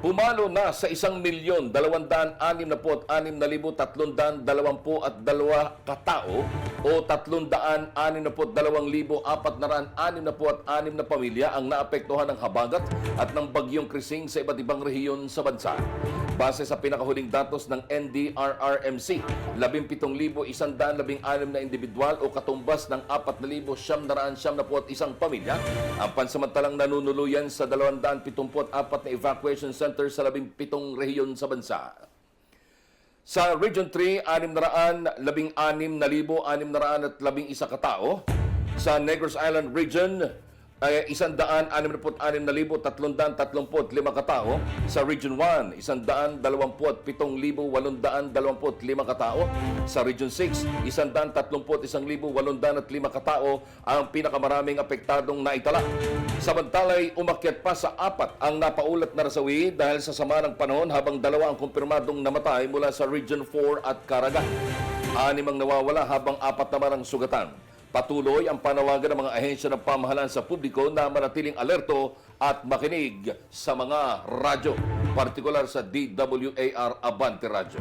Pumalo na sa 1,266,322 katao o 362,466 na pamilya ang naapektuhan ng habagat at ng bagyong Krising sa iba't ibang rehiyon sa bansa. Base sa pinakahuling datos ng NDRRMC, 17,116 na individual o katumbas ng 4,971 pamilya ang pansamantalang nanunuluyan sa 274 na evacuation center sa 17 rehiyon sa bansa. Sa Region 3, 616,611 katao. Sa Negros Island Region, 166,335 katao. Sa Region 1, 127,825 katao. Sa Region 6, 131,805 katao ang pinakamaraming apektadong naitala. Samantalay, umakyat pa sa 4 ang napaulat na nasawi dahil sa sama ng panahon habang 2 ang kumpirmadong namatay mula sa Region 4 at Caraga. 6 ang nawawala habang 4 naman ang sugatan. Patuloy ang panawagan ng mga ahensya ng pamahalaan sa publiko na manatiling alerto at makinig sa mga radyo, partikular sa DWAR Abante Radio.